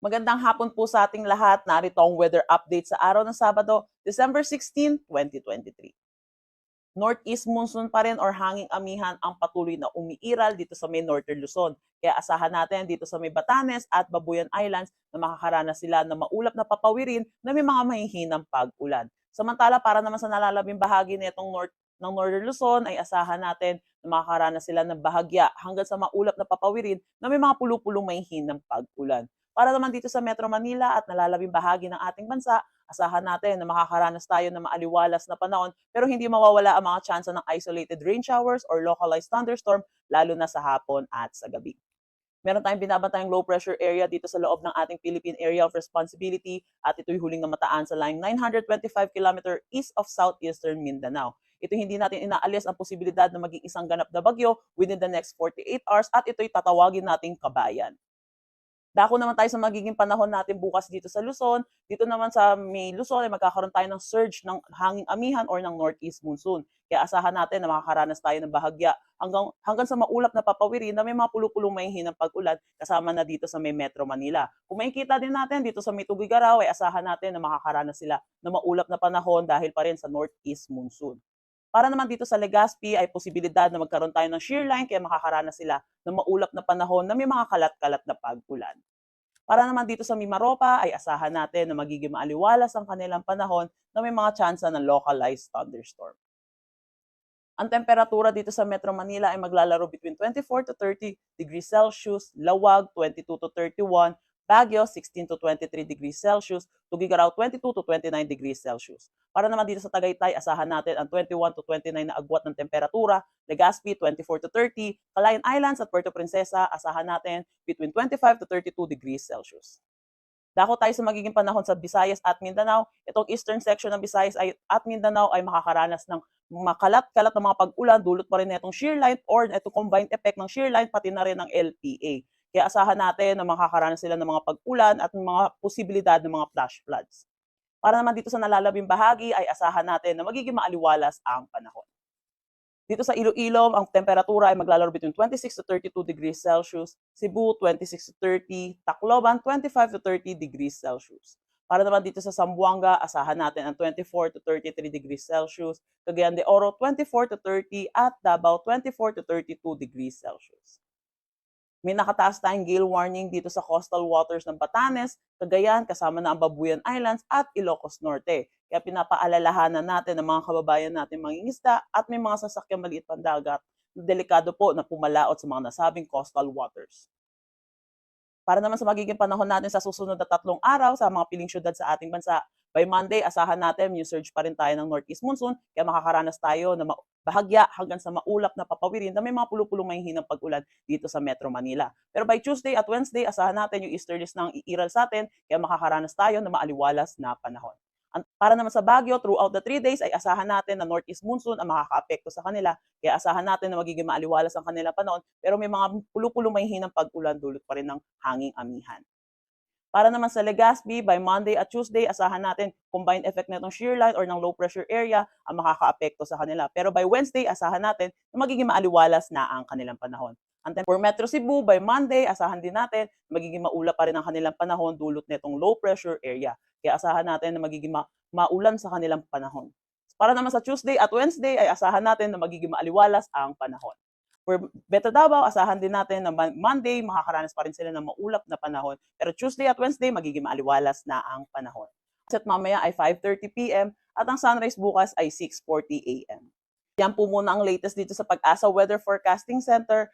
Magandang hapon po sa ating lahat. Narito ang weather update sa araw ng Sabado, December 16, 2023. Northeast monsoon pa rin or hanging amihan ang patuloy na umiiral dito sa may Northern Luzon. Kaya asahan natin dito sa may Batanes at Babuyan Islands na makakaranas sila ng maulap na papawirin na may mga mahihinang pag-ulan. Samantala, para naman sa nalalabing bahagi nitong ng Northern Luzon ay asahan natin na makakaranas sila ng bahagya hanggang sa maulap na papawirin na may mga pulupulong mahihinang pag-ulan. Para naman dito sa Metro Manila at nalalabing bahagi ng ating bansa, asahan natin na makakaranas tayo ng maaliwalas na panahon pero hindi mawawala ang mga tsansa ng isolated rain showers or localized thunderstorm lalo na sa hapon at sa gabi. Meron tayong binabantayang low pressure area dito sa loob ng ating Philippine Area of Responsibility at ito'y huling namataan sa line 925 km east of southeastern Mindanao. Ito hindi natin inaalis ang posibilidad na maging isang ganap na bagyo within the next 48 hours at ito'y tatawagin nating kabayan. Dako naman tayo sa magiging panahon natin bukas dito sa Luzon. Dito naman sa may Luzon ay magkakaroon tayo ng surge ng hanging amihan or ng northeast monsoon. Kaya asahan natin na makakaranas tayo ng bahagya hanggang sa maulap na papawirin na may mga pulupulong mahihinang pag-ulan kasama na dito sa may Metro Manila. Kung makikita din natin dito sa may Tugigaraw ay asahan natin na makakaranas sila ng maulap na panahon dahil pa rin sa northeast monsoon. Para naman dito sa Legazpi ay posibilidad na magkaroon tayo ng shear line kaya makakaranas sila ng maulap na panahon na may mga kalat-kalat na pag-ulan. Para naman dito sa Mimaropa ay asahan natin na magiging maaliwalas ang kanilang panahon na may mga tsansa ng localized thunderstorm. Ang temperatura dito sa Metro Manila ay maglalaro between 24 to 30 degrees Celsius, Lawag 22 to 31, Baguio 16 to 23 degrees Celsius, Tugigaraw 22 to 29 degrees Celsius. Para naman dito sa Tagaytay, asahan natin ang 21 to 29 na agwat ng temperatura, Legazpi 24 to 30, Calayan Islands at Puerto Princesa, asahan natin between 25 to 32 degrees Celsius. Dako tayo sa magiging panahon sa Visayas at Mindanao. Itong eastern section ng Visayas at Mindanao ay makakaranas ng makalat-kalat na mga pag-ulan, dulot pa rin itong shear line or itong combined effect ng shear line pati na rin ng LPA. Kaya asahan natin na makakaranas sila ng mga pag-ulan at mga posibilidad ng mga flash floods. Para naman dito sa nalalabing bahagi ay asahan natin na magiging maaliwalas ang panahon. Dito sa Iloilo, ang temperatura ay maglalaro between 26 to 32 degrees Celsius, Cebu 26 to 30, Tacloban 25 to 30 degrees Celsius. Para naman dito sa Zamboanga, asahan natin ang 24 to 33 degrees Celsius, Cagayan de Oro 24 to 30 at Davao 24 to 32 degrees Celsius. May nakataas tayong gale warning dito sa coastal waters ng Batanes, Cagayan, kasama na ang Babuyan Islands at Ilocos Norte. Kaya pinapaalalahanan natin ng mga kababayan natin mangingisda at may mga sasakyang maliit pandagat na delikado po na pumalaot sa mga nasabing coastal waters. Para naman sa magiging panahon natin sa susunod na 3 araw sa mga piling syudad sa ating bansa, by Monday, asahan natin yung surge pa rin tayo ng northeast monsoon, kaya makakaranas tayo ng bahagya hanggang sa maulap na papawirin na may mga pulupulong mahihinang pag-ulan dito sa Metro Manila. Pero by Tuesday at Wednesday, asahan natin yung easterlies ng iiral sa atin, kaya makakaranas tayo ng maaliwalas na panahon. Para naman sa Baguio, throughout the 3 days ay asahan natin na northeast monsoon ang makakaapekto sa kanila. Kaya asahan natin na magiging maaliwalas ang kanilang panahon, pero may mga pulupulong mahihinang pag-ulan dulot pa rin ng hanging amihan. Para naman sa Legazpi, by Monday at Tuesday, asahan natin combined effect na itong shear line or ng low pressure area ang makakaapekto sa kanila. Pero by Wednesday, asahan natin na magiging maaliwalas na ang kanilang panahon. For Metro Cebu, by Monday, asahan din natin na magiging maulap pa rin ang kanilang panahon dulot na itong low pressure area. Kaya asahan natin na magiging maulan sa kanilang panahon. Para naman sa Tuesday at Wednesday, ay asahan natin na magiging maaliwalas ang panahon. For Beta Davao, asahan din natin na Monday, makakaranas pa rin sila ng maulap na panahon. Pero Tuesday at Wednesday, magiging maaliwalas na ang panahon. At mamaya ay 5:30 p.m. at ang sunrise bukas ay 6:40 a.m. Yan po muna ang latest dito sa Pag-asa Weather Forecasting Center.